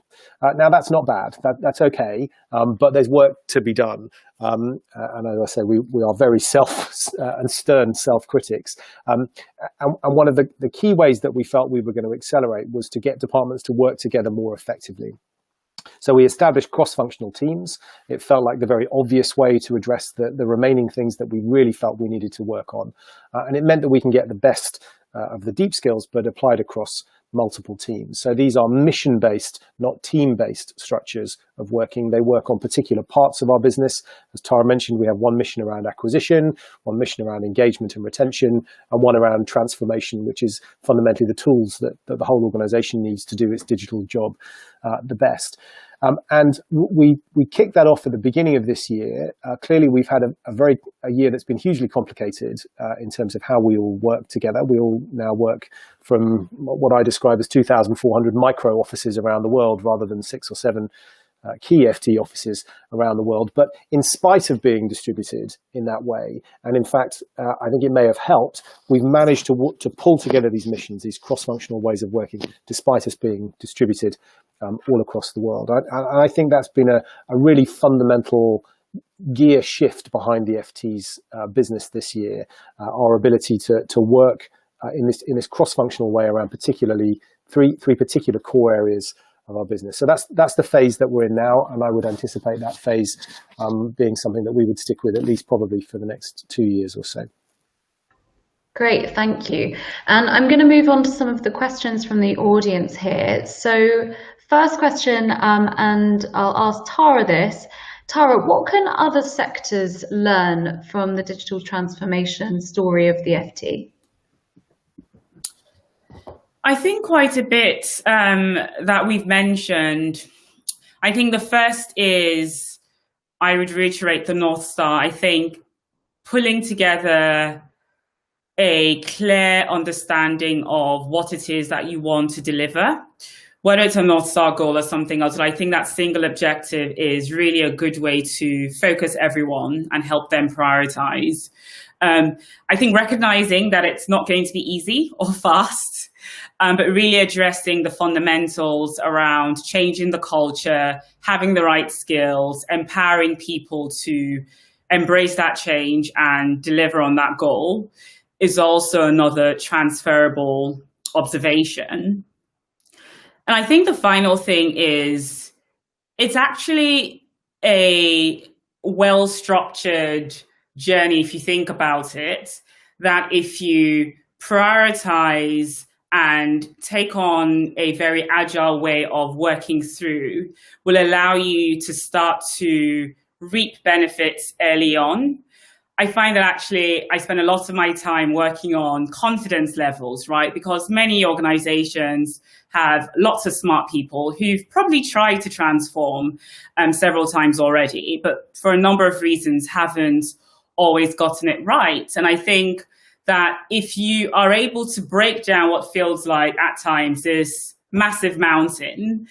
Now, that's not bad. That's okay, but there's work to be done. And as I say, we are very and stern self-critics. And one of the key ways that we felt we were going to accelerate was to get departments to work together more effectively. So we established cross-functional teams. It felt like the very obvious way to address the remaining things that we really felt we needed to work on. And it meant that we can get the best of the deep skills, but applied across multiple teams. So these are mission-based, not team-based structures of working. They work on particular parts of our business. As Tara mentioned, we have one mission around acquisition, one mission around engagement and retention, and one around transformation, which is fundamentally the tools that the whole organization needs to do its digital job the best. And we kicked that off at the beginning of this year. Clearly, we've had a year that's been hugely complicated in terms of how we all work together. We all now work from what I describe as 2,400 micro offices around the world rather than 6 or 7 key FT offices around the world. But in spite of being distributed in that way, and in fact, I think it may have helped, we've managed to pull together these missions, these cross-functional ways of working, despite us being distributed all across the world. I think that's been a really fundamental gear shift behind the FT's business this year. Our ability to work in this cross-functional way around particularly three particular core areas our business. So that's the phase that we're in now, and I would anticipate that phase being something that we would stick with at least probably for the next 2 years or so. Great, thank you. And I'm going to move on to some of the questions from the audience here. So first question, and I'll ask Tara this. Tara, what can other sectors learn from the digital transformation story of the FT? I think quite a bit that we've mentioned. I think the first is, I would reiterate the North Star. I think pulling together a clear understanding of what it is that you want to deliver, whether it's a North Star goal or something else. But I think that single objective is really a good way to focus everyone and help them prioritize. I think recognizing that it's not going to be easy or fast, but really addressing the fundamentals around changing the culture, having the right skills, empowering people to embrace that change and deliver on that goal is also another transferable observation. And I think the final thing is, it's actually a well-structured journey, if you think about it, that if you prioritize and take on a very agile way of working through, will allow you to start to reap benefits early on. I find that actually I spend a lot of my time working on confidence levels, right? Because many organizations have lots of smart people who've probably tried to transform several times already, but for a number of reasons haven't always gotten it right. And I think that if you are able to break down what feels like at times this massive mountain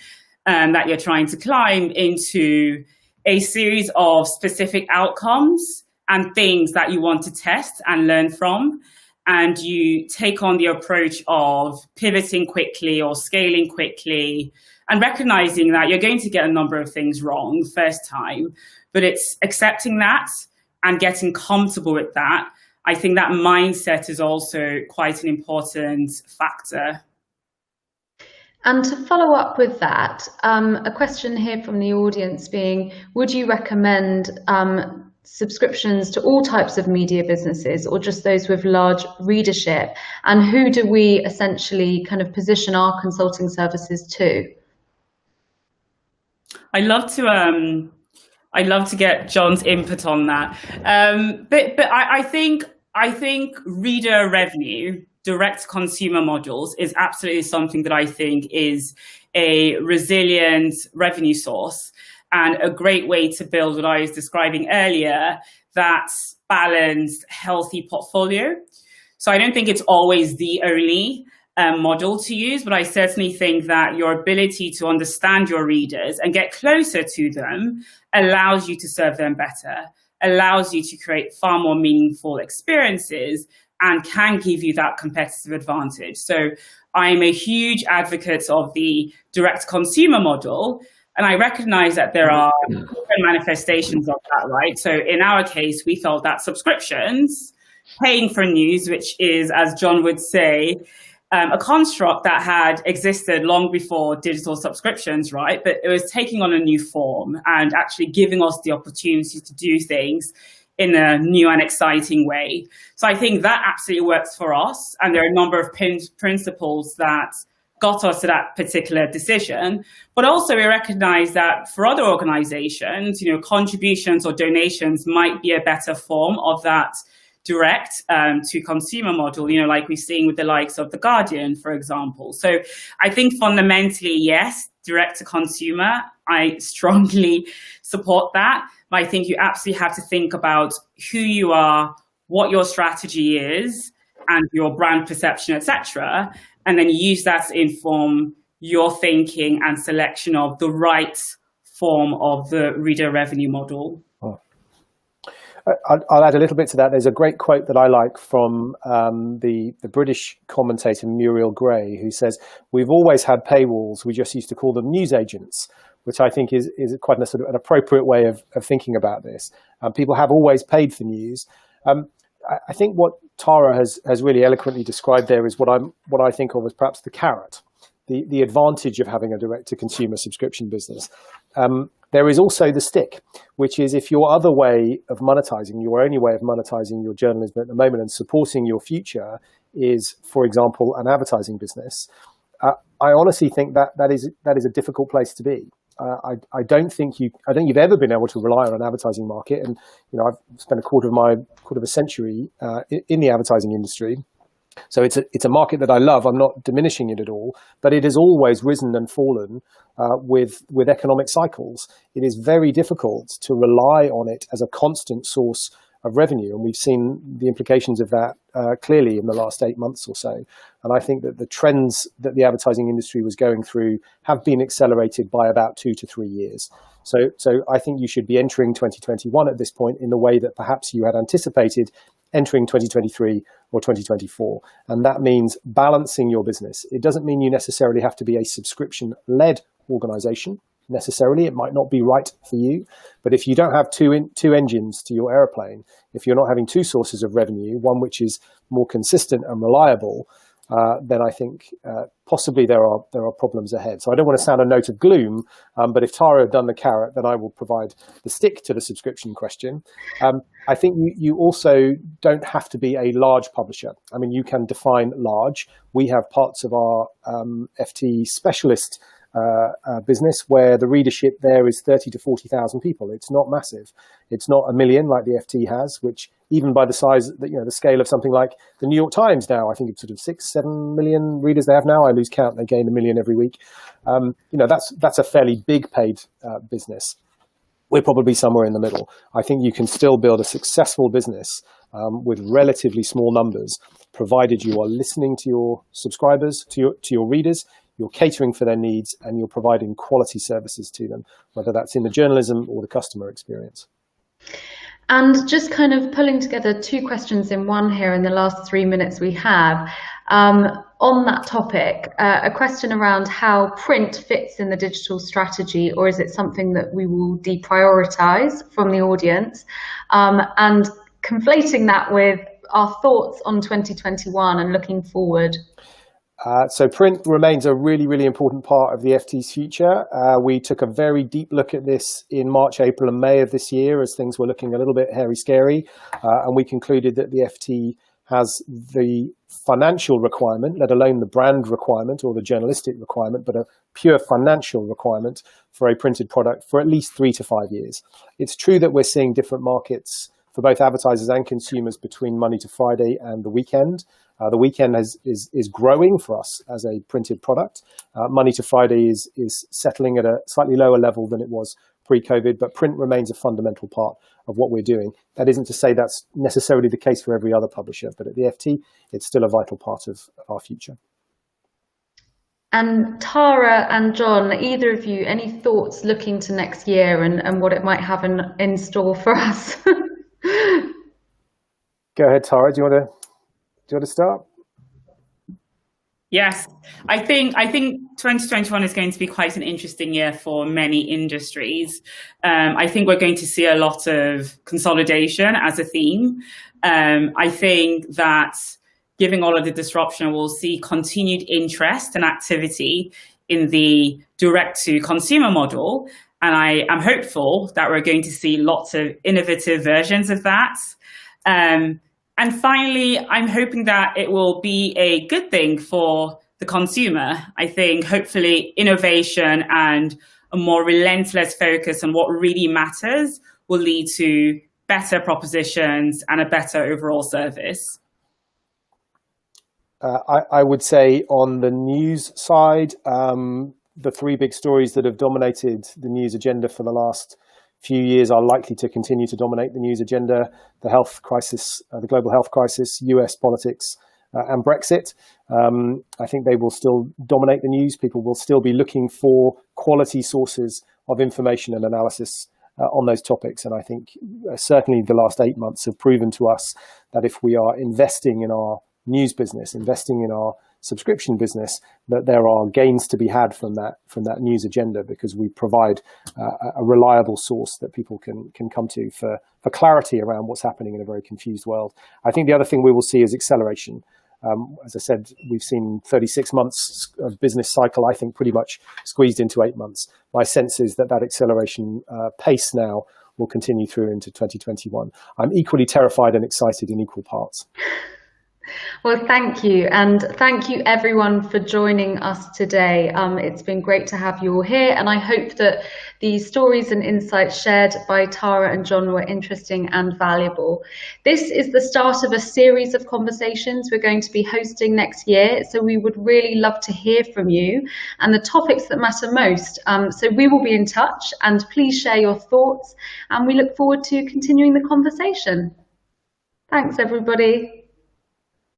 that you're trying to climb into a series of specific outcomes and things that you want to test and learn from, and you take on the approach of pivoting quickly or scaling quickly and recognizing that you're going to get a number of things wrong first time, but it's accepting that and getting comfortable with that. I think that mindset is also quite an important factor. And to follow up with that, a question here from the audience being, would you recommend subscriptions to all types of media businesses or just those with large readership? And who do we essentially kind of position our consulting services to? I'd love to get John's input on that. But I think reader revenue, direct consumer models is absolutely something that I think is a resilient revenue source and a great way to build what I was describing earlier, that balanced, healthy portfolio. So I don't think it's always the only model to use, but I certainly think that your ability to understand your readers and get closer to them allows you to serve them better, allows you to create far more meaningful experiences, and can give you that competitive advantage. So I'm a huge advocate of the direct consumer model, and I recognize that there are different manifestations of that, right? So in our case, we felt that subscriptions, paying for news, which is, as John would say, a construct that had existed long before digital subscriptions, right? But it was taking on a new form and actually giving us the opportunity to do things in a new and exciting way. So I think that absolutely works for us. And there are a number of principles that got us to that particular decision. But also we recognize that for other organizations, contributions or donations might be a better form of that direct to consumer model, like we're seeing with the likes of The Guardian, for example. So I think fundamentally, yes, direct to consumer, I strongly support that. But I think you absolutely have to think about who you are, what your strategy is, and your brand perception, etc., and then use that to inform your thinking and selection of the right form of the reader revenue model. I'll add a little bit to that. There's a great quote that I like from the British commentator Muriel Gray, who says, "We've always had paywalls, we just used to call them newsagents," which I think is quite a sort of an appropriate way of thinking about this. People have always paid for news. I think what Tara has really eloquently described there is what I think of as perhaps the carrot. the advantage of having a direct-to-consumer subscription business. There is also the stick, which is if your other way of monetizing, your only way of monetizing your journalism at the moment and supporting your future is, for example, an advertising business. I honestly think that is a difficult place to be. I don't think you've ever been able to rely on an advertising market, and I've spent a quarter of a century in the advertising industry. So it's a market that I love. I'm not diminishing it at all, but it has always risen and fallen with economic cycles. It is very difficult to rely on it as a constant source of revenue, and we've seen the implications of that clearly in the last 8 months or so. And I think that the trends that the advertising industry was going through have been accelerated by about 2 to 3 years. So I think you should be entering 2021 at this point in the way that perhaps you had anticipated entering 2023 or 2024. And that means balancing your business. It doesn't mean you necessarily have to be a subscription-led organization. Necessarily, it might not be right for you, but if you don't have two engines to your airplane, if you're not having two sources of revenue, one which is more consistent and reliable, then I think possibly there are problems ahead. So I don't want to sound a note of gloom, but if Tara had done the carrot, then I will provide the stick to the subscription question. I think you also don't have to be a large publisher. I mean, you can define large. We have parts of our FT specialist business where the readership there is 30 to 40,000 people. It's not massive. It's not a million like the FT has, which even by the size, the scale of something like the New York Times now, I think it's sort of 6-7 million readers they have now. I lose count. They gain 1 million every week. That's a fairly big paid business. We're probably somewhere in the middle. I think you can still build a successful business with relatively small numbers, provided you are listening to your subscribers, to your readers, you're catering for their needs, and you're providing quality services to them, whether that's in the journalism or the customer experience. And just kind of pulling together two questions in one here in the last 3 minutes we have. On that topic, a question around how print fits in the digital strategy, or is it something that we will deprioritize from the audience? And conflating that with our thoughts on 2021 and looking forward. So print remains a really, really important part of the FT's future. We took a very deep look at this in March, April and May of this year as things were looking a little bit hairy scary. And we concluded that the FT has the financial requirement, let alone the brand requirement or the journalistic requirement, but a pure financial requirement for a printed product for at least 3 to 5 years. It's true that we're seeing different markets for both advertisers and consumers between Monday to Friday and the weekend. The weekend is growing for us as a printed product. Monday to Friday is settling at a slightly lower level than it was pre-COVID, but print remains a fundamental part of what we're doing. That isn't to say that's necessarily the case for every other publisher, but at the FT, it's still a vital part of our future. And Tara and John, either of you, any thoughts looking to next year and what it might have in store for us? Go ahead, Tara. Do you want to start? Yes, I think 2021 is going to be quite an interesting year for many industries. I think we're going to see a lot of consolidation as a theme. I think that given all of the disruption, we'll see continued interest and activity in the direct-to-consumer model. And I am hopeful that we're going to see lots of innovative versions of that. And finally, I'm hoping that it will be a good thing for the consumer. I think hopefully innovation and a more relentless focus on what really matters will lead to better propositions and a better overall service. I would say on the news side, the three big stories that have dominated the news agenda for the last few years are likely to continue to dominate the news agenda: the health crisis, the global health crisis, US politics, and Brexit. I think they will still dominate the news. People will still be looking for quality sources of information and analysis on those topics. And I think certainly the last 8 months have proven to us that if we are investing in our news business, investing in our subscription business, that there are gains to be had from that news agenda, because we provide a reliable source that people can come to for clarity around what's happening in a very confused world. I think the other thing we will see is acceleration. As I said, we've seen 36 months of business cycle, I think pretty much squeezed into 8 months. My sense is that acceleration pace now will continue through into 2021. I'm equally terrified and excited in equal parts. Well, thank you. And thank you everyone for joining us today. It's been great to have you all here. And I hope that the stories and insights shared by Tara and John were interesting and valuable. This is the start of a series of conversations we're going to be hosting next year. So we would really love to hear from you and the topics that matter most. So we will be in touch, and please share your thoughts. And we look forward to continuing the conversation. Thanks, everybody.